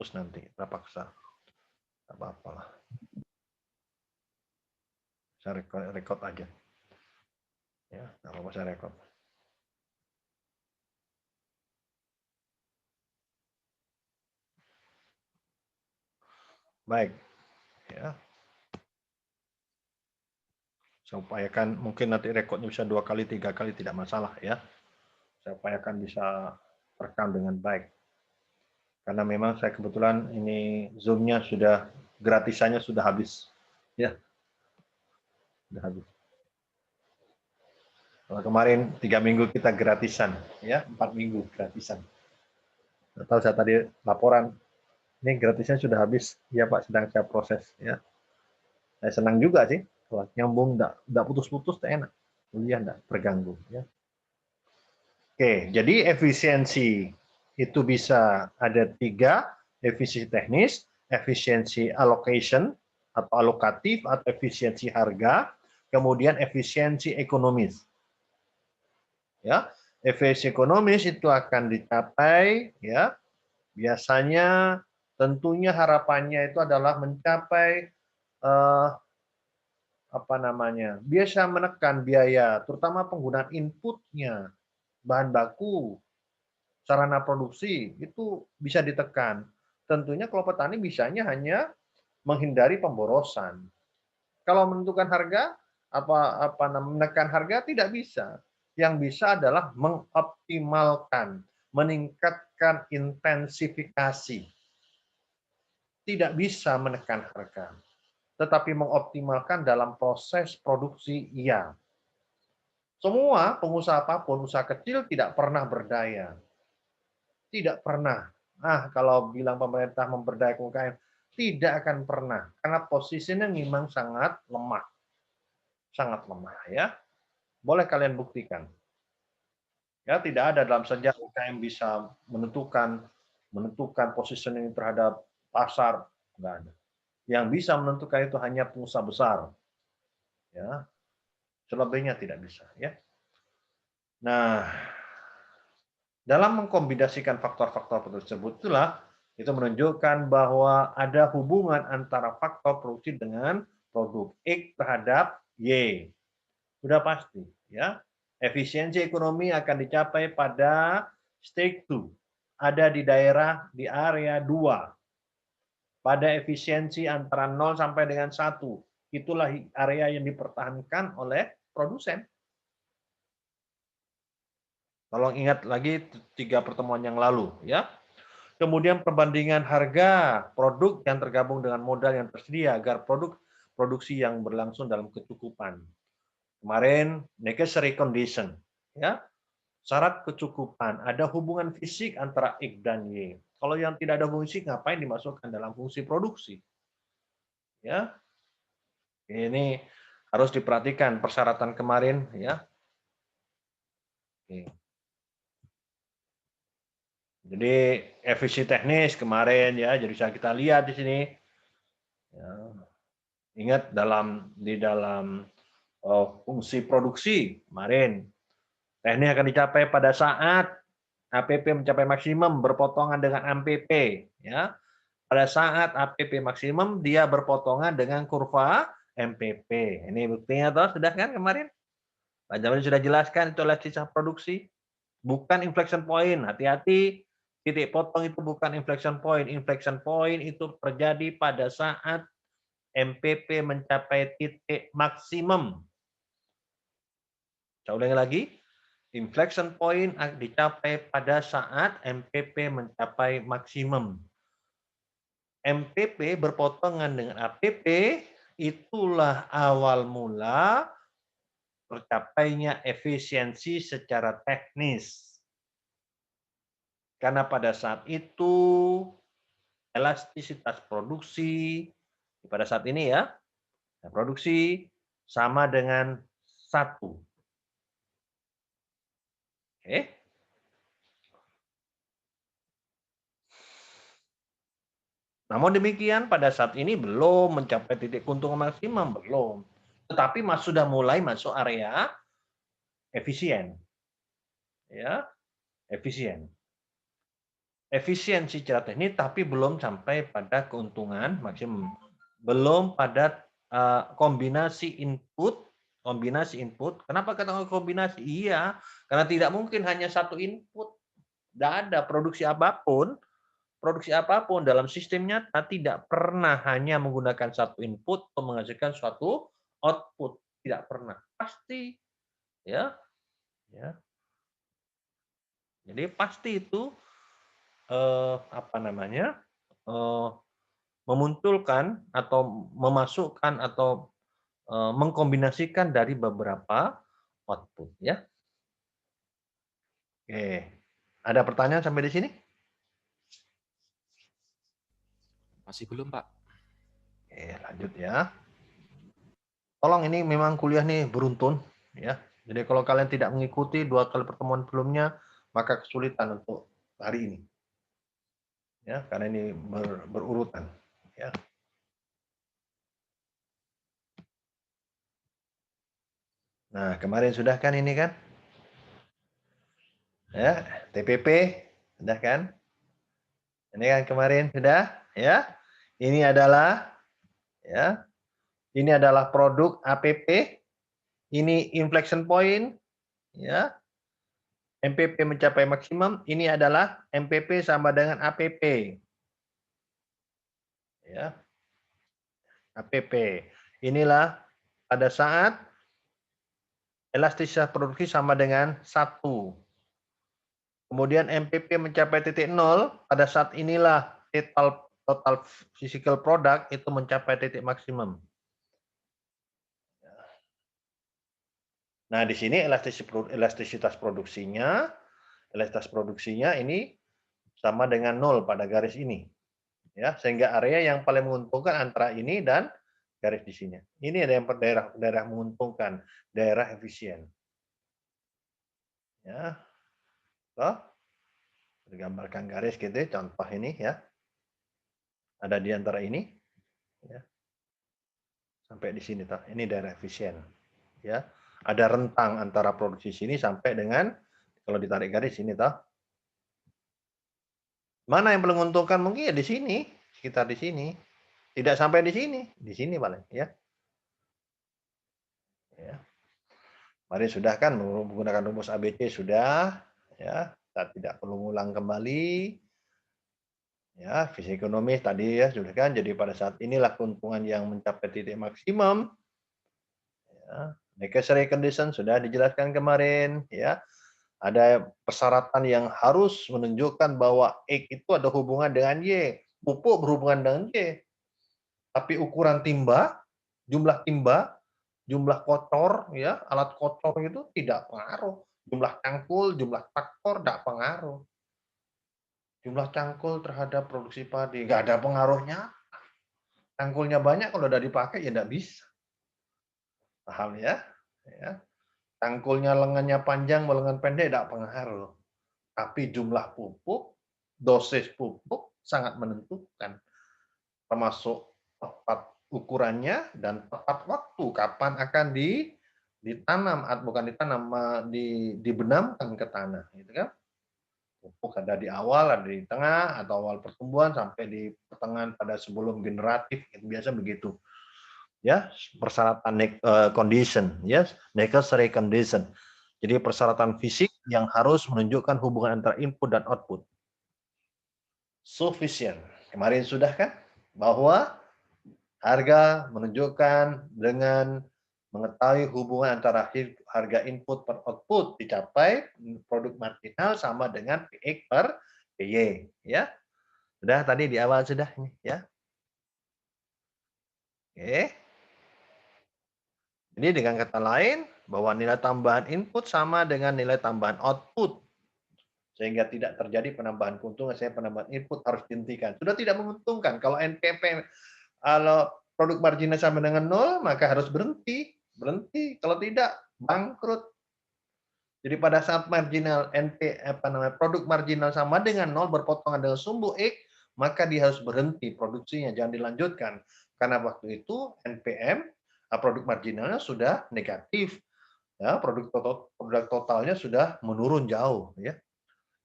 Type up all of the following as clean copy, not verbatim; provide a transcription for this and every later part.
hapus nanti, terpaksa. Tidak apa-apa lah. Saya record aja. Ya, nggak apa-apa saya record. Baik, ya. Saya upayakan mungkin nanti rekodnya bisa 2 kali, 3 kali tidak masalah ya. Saya upayakan bisa rekam dengan baik. Karena memang saya kebetulan ini Zoom-nya sudah gratisannya sudah habis. Ya, sudah habis. Kalau kemarin 3 minggu kita gratisan, ya 4 minggu gratisan. Tahu saya tadi laporan, ini gratisnya sudah habis. Ya Pak, sedang saya proses. Ya, saya senang juga sih. Kalau nyambung, enggak putus-putus, enak. Kuliah enggak terganggu. Ya. Oke, jadi efisiensi itu bisa ada 3, efisiensi teknis, efisiensi allocation atau alokatif, atau efisiensi harga, kemudian efisiensi ekonomis. Ya, efisiensi ekonomis itu akan dicapai, ya, biasanya tentunya harapannya itu adalah mencapai biasa menekan biaya, terutama penggunaan inputnya, bahan baku, sarana produksi itu bisa ditekan. Tentunya kalau petani bisanya hanya menghindari pemborosan. Kalau menentukan harga, menekan harga tidak bisa. Yang bisa adalah mengoptimalkan, meningkatkan intensifikasi. Tidak bisa menekan harga, tetapi mengoptimalkan dalam proses produksi iya. Semua pengusaha apapun, usaha kecil tidak pernah berdaya. Tidak pernah. Kalau bilang pemerintah memberdayakan UMKM, tidak akan pernah. Karena posisinya memang sangat lemah. Sangat lemah ya. Boleh kalian buktikan. Ya, tidak ada dalam sejarah UMKM bisa menentukan positioning terhadap pasar, enggak ada. Yang bisa menentukan itu hanya pengusaha besar. Ya. Selebihnya tidak bisa, ya. Nah, dalam mengkombinasikan faktor-faktor tersebut itulah itu menunjukkan bahwa ada hubungan antara faktor produksi dengan produk X terhadap Y. Sudah pasti, ya. Efisiensi ekonomi akan dicapai pada stage 2. Ada di daerah di area 2. Pada efisiensi antara 0 sampai dengan 1. Itulah area yang dipertahankan oleh produsen. Tolong ingat lagi 3 pertemuan yang lalu, ya. Kemudian perbandingan harga produk yang tergabung dengan modal yang tersedia agar produksi yang berlangsung dalam kecukupan. Kemarin necessary condition, ya. Syarat kecukupan, ada hubungan fisik antara X dan Y. Kalau yang tidak ada hubungan fisik ngapain dimasukkan dalam fungsi produksi? Ya. Ini harus diperhatikan persyaratan kemarin, ya. Oke. Jadi efisiensi teknis kemarin ya, jadi bisa kita lihat di sini. Ya. Ingat di dalam fungsi produksi kemarin, teknik akan dicapai pada saat APP mencapai maksimum berpotongan dengan MPP. Ya. Pada saat APP maksimum dia berpotongan dengan kurva MPP. Ini buktinya toh sudah kan kemarin? Pak Jamal sudah jelaskan itu adalah sisa produksi, bukan inflection point. Hati-hati, titik potong itu bukan inflection point. Inflection point itu terjadi pada saat MPP mencapai titik maksimum. Saya ulangi lagi, inflection point dicapai pada saat MPP mencapai maksimum. MPP berpotongan dengan APP, itulah awal mula tercapainya efisiensi secara teknis. Karena pada saat itu elastisitas produksi pada saat ini ya, produksi sama dengan 1. Oke. Namun demikian pada saat ini belum mencapai titik keuntungan maksimum, belum. Tetapi sudah mulai masuk area efisien. Ya, efisien. efisiensi secara teknis, tapi belum sampai pada keuntungan maksimum. Belum pada kombinasi input. Kenapa katakan kombinasi? Iya, karena tidak mungkin hanya satu input. Tidak ada produksi apapun dalam sistem nyata tidak pernah hanya menggunakan satu input untuk menghasilkan suatu output. Tidak pernah. Pasti, ya, ya. Jadi pasti itu apa namanya? eh, memunculkan atau memasukkan atau mengkombinasikan dari beberapa output, ya. Oke. Ada pertanyaan sampai di sini? Masih belum, Pak. Oke, lanjut ya. Tolong ini memang kuliah nih beruntun, ya. Jadi kalau kalian tidak mengikuti 2 kali pertemuan sebelumnya, maka kesulitan untuk hari ini, ya, karena ini berurutan, ya. Nah, kemarin sudah kan ini kan? Ya, TPP sudah kan? Ini kan kemarin sudah, ya. Ini adalah, ya, ini adalah produk APP, ini inflection point, ya. MPP mencapai maksimum, ini adalah MPP sama dengan APP. Ya, APP. Inilah pada saat elastisitas produksi sama dengan 1. Kemudian MPP mencapai titik 0, pada saat inilah total physical product itu mencapai titik maksimum. Nah, di sini elastisitas produksinya ini sama dengan 0 pada garis ini. Ya, sehingga area yang paling menguntungkan antara ini dan garis di sini. Ini ada yang daerah menguntungkan, daerah efisien. Ya, toh, digambarkan garis gitu, contoh ini ya. Ada di antara ini, ya. Sampai di sini toh. Ini daerah efisien. Ya. Ada rentang antara produksi sini sampai dengan kalau ditarik garis ini toh. Mana yang paling menguntungkan? Mungkin ya di sini, sekitar di sini. Tidak sampai di sini paling ya. Ya. Mari sudah kan menggunakan rumus ABC sudah, ya. Kita tidak perlu ngulang kembali. Ya, fisik ekonomis tadi ya sudah kan. Jadi pada saat inilah keuntungan yang mencapai titik maksimum. Ya. Necessary condition sudah dijelaskan kemarin, ya. Ada persyaratan yang harus menunjukkan bahwa X itu ada hubungan dengan Y, pupuk berhubungan dengan Y. Tapi ukuran timba, jumlah kocor, ya, alat kocor itu tidak pengaruh. Jumlah cangkul, jumlah traktor tidak pengaruh. Jumlah cangkul terhadap produksi padi nggak ada pengaruhnya. Cangkulnya banyak kalau udah dipakai ya tidak bisa. Paham ya? Ya. Cangkulnya lengannya panjang, lengan pendek tidak pengaruh. Tapi jumlah pupuk, dosis pupuk sangat menentukan. Termasuk tepat ukurannya dan tepat waktu kapan akan ditanam, bukan ditanam, dibenamkan ke tanah, gitu kan? Pupuk ada di awal, ada di tengah, atau awal pertumbuhan sampai di pertengahan pada sebelum generatif, biasa begitu. Ya, persyaratan condition, yes, necessary condition. Jadi persyaratan fisik yang harus menunjukkan hubungan antara input dan output. Sufficient. Kemarin sudah kan bahwa harga menunjukkan dengan mengetahui hubungan antara harga input per output dicapai produk marginal sama dengan PX per PY, ya. Sudah tadi di awal sudah ini, ya. Oke. Jadi dengan kata lain bahwa nilai tambahan input sama dengan nilai tambahan output. Sehingga tidak terjadi penambahan keuntungan, saya penambahan input harus dihentikan. Sudah tidak menguntungkan. Kalau NPP, kalau produk marginal sama dengan 0, maka harus berhenti. Berhenti. Kalau tidak, bangkrut. Jadi pada saat marginal produk marginal sama dengan 0 berpotongan dengan sumbu X, maka dia harus berhenti produksinya, jangan dilanjutkan. Karena waktu itu NPM produk marginalnya sudah negatif. Ya, produk totalnya sudah menurun jauh, ya.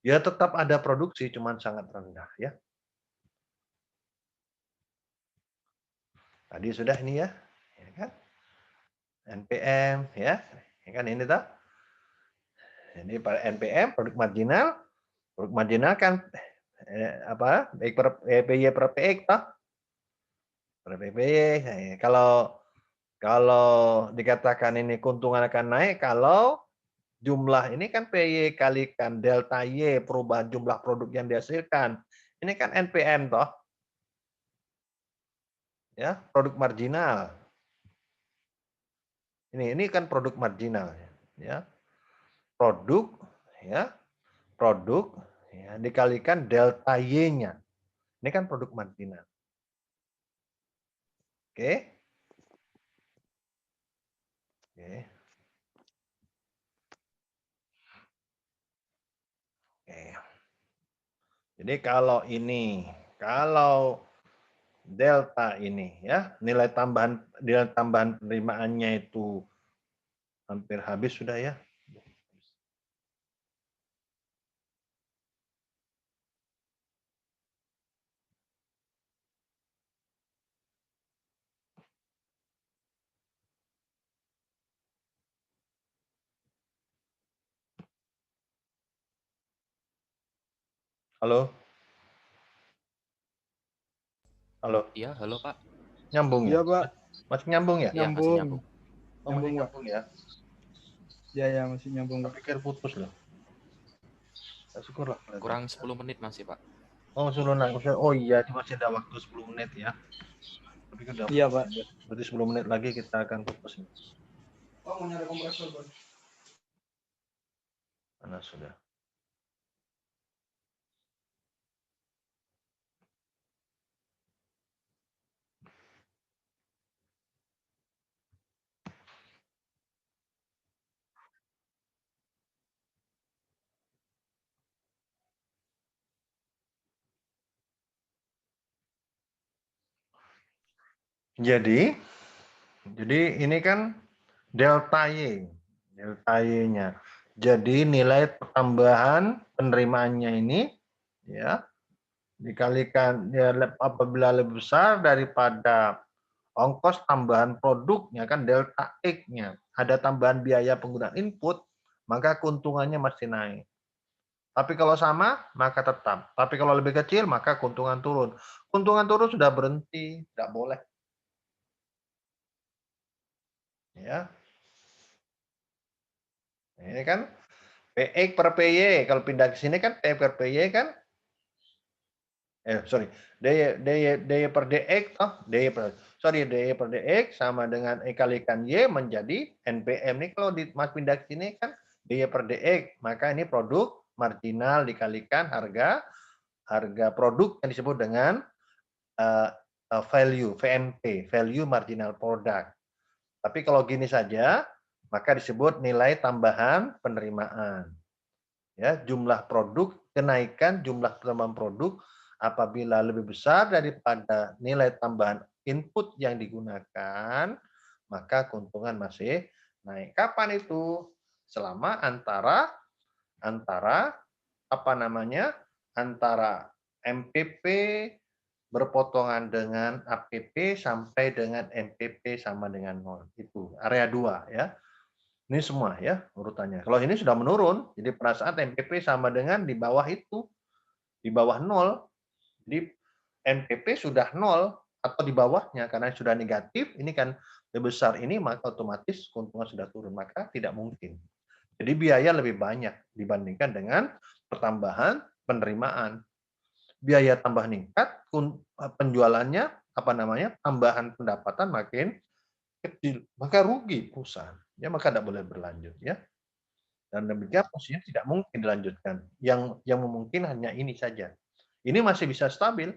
Ya tetap ada produksi, cuman sangat rendah ya. Tadi sudah ini ya, ya kan? NPM ya, ya kan ini tuh. Ini NPM produk marginal kan apa? Baik per PY per PX toh. Per PY. Nah, kalau dikatakan ini keuntungan akan naik kalau jumlah ini kan PY kalikan delta Y perubahan jumlah produk yang dihasilkan. Ini kan NPM toh. Ya, produk marginal. Ini kan produk marginal ya. Produk ya, produk ya dikalikan delta Y-nya. Ini kan produk marginal. Oke. Oke. Oke. Jadi kalau delta ini ya, nilai tambahan penerimaannya itu hampir habis sudah ya. Halo? Halo? Iya, halo Pak. Nyambung ya? Iya, Pak. Masih nyambung ya? Iya, masih nyambung. Oh, masih Nyambung, Pak. nyambung ya? Ya, ya, masih nyambung, Saya Pak. pikir putus loh. Ya, syukurlah. Kurang 10 menit masih Pak. Oh, suruh naik. Oh iya, masih ada waktu 10 menit ya. Tapi udah Iya, Pak. berarti 10 menit lagi kita akan fokus. Pak, mau nyari kompresor, Pak. Mana sudah? Jadi ini kan delta Y, delta Y-nya. Jadi nilai tambahan penerimaannya ini ya dikalikan ya apabila lebih besar daripada ongkos tambahan produknya kan delta X-nya. Ada tambahan biaya penggunaan input, maka keuntungannya masih naik. Tapi kalau sama, maka tetap. Tapi kalau lebih kecil, maka keuntungan turun. Keuntungan turun sudah berhenti, tidak boleh. Ya, ini kan PX per PY. Kalau pindah ke sini kan P per PY kan, sorry, DY per DX, DY per DX sama dengan E kalikan Y menjadi NPM. Ini kalau Mas pindah ke sini kan DY per DX, maka ini produk marginal dikalikan harga produk yang disebut dengan value, VMP, value marginal product. Tapi kalau gini saja, maka disebut nilai tambahan penerimaan. Ya, jumlah produk, kenaikan jumlah tambahan produk apabila lebih besar daripada nilai tambahan input yang digunakan, maka keuntungan masih naik. Kapan itu? Selama antara apa namanya? Antara MPP berpotongan dengan APP sampai dengan MPP sama dengan 0. Itu area 2 ya. Ini semua ya urutannya. Kalau ini sudah menurun, jadi pada saat MPP sama dengan di bawah itu, di bawah 0. Jadi MPP sudah 0 atau di bawahnya karena sudah negatif, ini kan lebih besar ini maka otomatis keuntungan sudah turun, maka tidak mungkin. Jadi biaya lebih banyak dibandingkan dengan pertambahan penerimaan. Biaya tambah meningkat, penjualannya tambahan pendapatan makin kecil, maka rugi perusahaan. Ya maka tidak boleh berlanjut ya. Dan demikian posisinya tidak mungkin dilanjutkan. Yang memungkinkan hanya ini saja. Ini masih bisa stabil,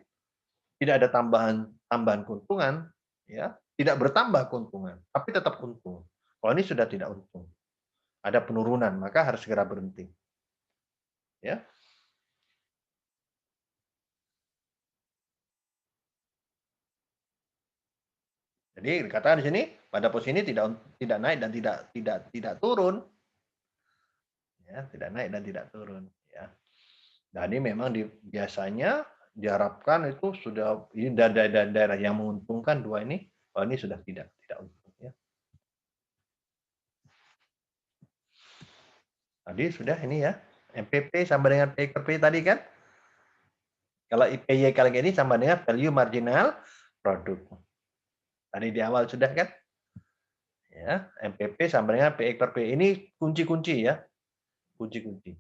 tidak ada tambahan keuntungan, ya, tidak bertambah keuntungan, tapi tetap untung. Kalau ini sudah tidak untung, ada penurunan, maka harus segera berhenti. Ya. Jadi dikatakan di sini pada posisi ini tidak naik dan tidak turun. Ya, tidak naik dan tidak turun, ya. Dan ini memang biasanya diharapkan itu sudah ini daerah yang menguntungkan dua ini, oh ini sudah tidak untung ya. Tadi sudah ini ya, MPP sama dengan P per P tadi kan? Kalau IPY kali ini sama dengan value marginal produk. Tadi di awal sudah kan? Ya, MPP sama dengan PX per P. Ini kunci-kunci ya. Kunci-kunci.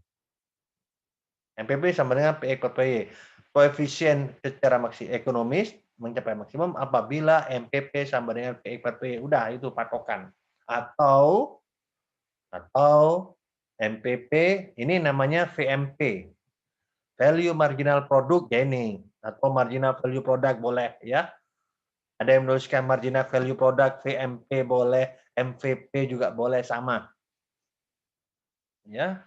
MPP sama dengan PX per P. Koefisien secara ekonomis mencapai maksimum apabila MPP sama dengan PX per P. Udah itu patokan. Atau MPP ini namanya VMP. Value marginal product ya ini, atau marginal value product boleh ya. Ada yang menuliskan marginal value product VMP boleh, MVP juga boleh sama. Ya.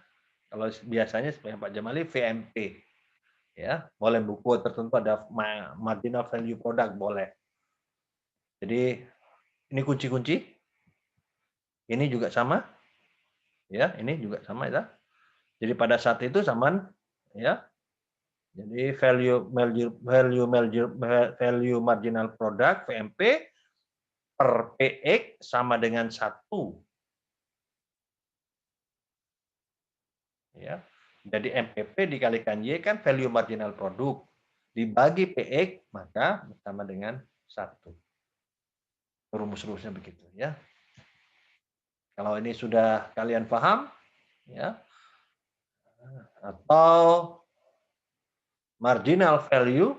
Kalau biasanya seperti Pak Jamali VMP. Ya, boleh buku tertentu ada marginal value product boleh. Jadi ini kunci-kunci. Ini juga sama. Ya, ini juga sama ya. Jadi pada saat itu sama ya. Jadi value marginal product VMP per PX sama dengan 1. Ya. Jadi MPP dikalikan Y kan value marginal produk. Dibagi PX maka sama dengan 1. Rumus-rumusnya begitu ya. Kalau ini sudah kalian paham ya. Atau marginal value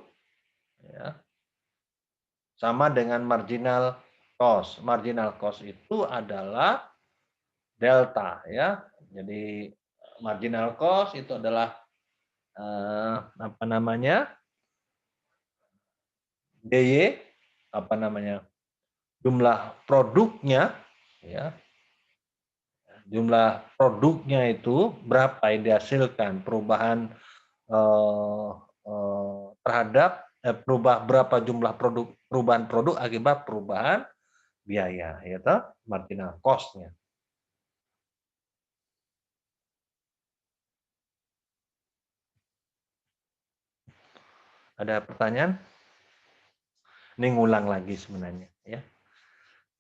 ya, sama dengan marginal cost. Marginal cost itu adalah delta ya. Jadi marginal cost itu adalah apa namanya? DY apa namanya? Jumlah produknya ya. Jumlah produknya itu berapa yang dihasilkan, perubahan terhadap berapa jumlah perubahan produk akibat perubahan biaya, yaitu marginal cost-nya. Ada pertanyaan? Ini ngulang lagi sebenarnya, ya.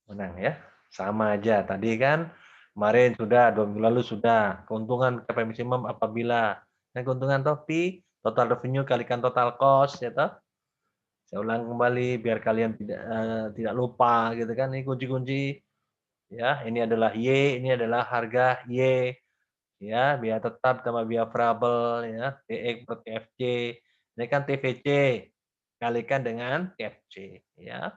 Menang ya, sama aja. Tadi kan kemarin sudah 2 minggu lalu sudah keuntungan capai maksimum apabila keuntungan topi total revenue kalikan total cost, ya toh. Saya ulang kembali biar kalian tidak lupa gitu kan. Ini kunci-kunci ya. Ini adalah Y, ini adalah harga Y ya, biaya tetap sama biaya variabel ya, TX per TFC. Ini kan TVC kalikan dengan TFC ya.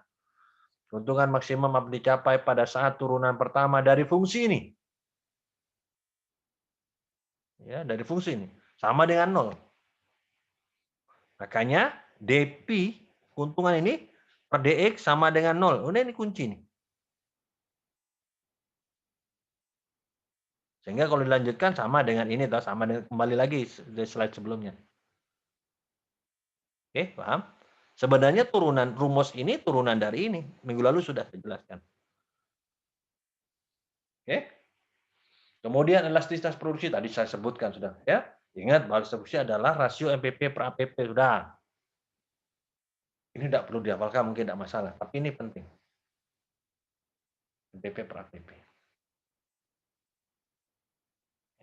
Keuntungan maksimum dicapai pada saat turunan pertama dari fungsi ini. Ya, dari fungsi ini sama dengan 0. Makanya DP keuntungan ini per DX sama dengan 0. Ini kunci nih. Sehingga kalau dilanjutkan sama dengan ini, sama dengan kembali lagi dari slide sebelumnya. Oke, paham? Sebenarnya turunan rumus ini turunan dari ini. Minggu lalu sudah saya jelaskan. Oke. Kemudian elastisitas produksi tadi saya sebutkan sudah ya. Ingat bahwa produksi adalah rasio MPP per APP sudah. Ini tidak perlu dihafalkan mungkin tidak masalah, tapi ini penting. MPP per APP.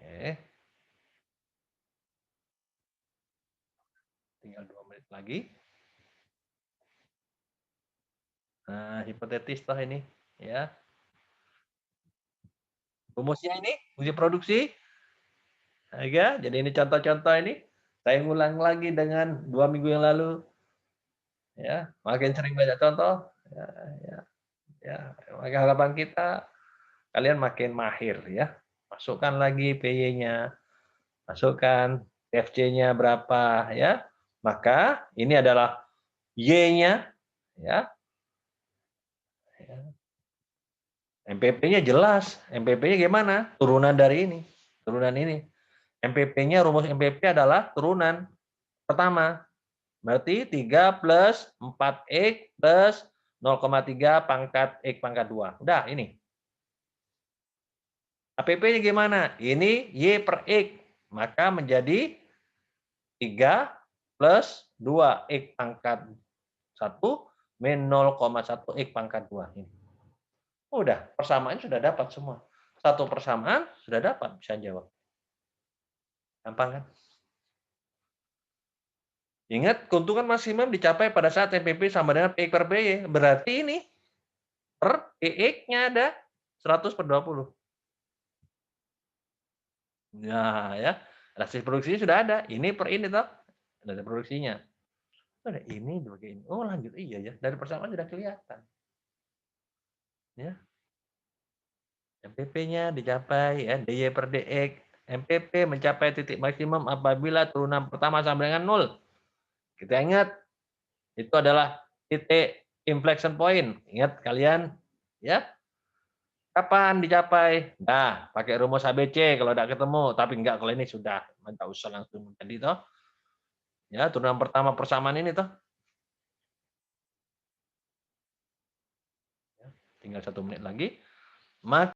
Oke. Tinggal 2 menit lagi. Nah, hipotetis toh ini ya. Rumusnya ini, fungsi produksi. Ya, jadi ini contoh-contoh ini. Saya ulang lagi dengan 2 minggu yang lalu. Ya, makin sering banyak contoh. Ya, maka harapan kita kalian makin mahir ya. Masukkan lagi PY-nya, masukkan FC-nya berapa ya. Maka ini adalah Y-nya ya. MPP-nya jelas. MPP-nya gimana? Turunan dari ini. Turunan ini. MPP-nya, rumus MPP adalah turunan pertama. Berarti 3 plus 4X plus 0,3 pangkat X pangkat 2. Udah, ini. APP-nya gimana? Ini Y per X. Maka menjadi 3 plus 2 X pangkat 1 min 0,1 X pangkat 2. Ini. Udah, persamaan sudah dapat semua. Satu persamaan sudah dapat, bisa jawab. Gampang kan? Ingat, keuntungan maksimum dicapai pada saat MPP sama dengan PX per PY. Berarti ini per PX-nya ada 100/20. Nah, ya. Elastis produksinya sudah ada. Ini per ini toh. Ada produksinya. Ada ini dibagi ini. Oh, lanjut. Iya ya, dari persamaan sudah kelihatan. Ya. MPP-nya dicapai ya, DY per DX. MPP mencapai titik maksimum apabila turunan pertama sama dengan 0. Kita ingat, itu adalah titik inflection point. Ingat kalian? Ya. Kapan dicapai? Nah, pakai rumus ABC kalau tidak ketemu. Tapi enggak, kalau ini sudah. Tidak usah langsung jadi toh. Ya, turunan pertama persamaan ini toh. Tinggal 1 menit lagi. Maka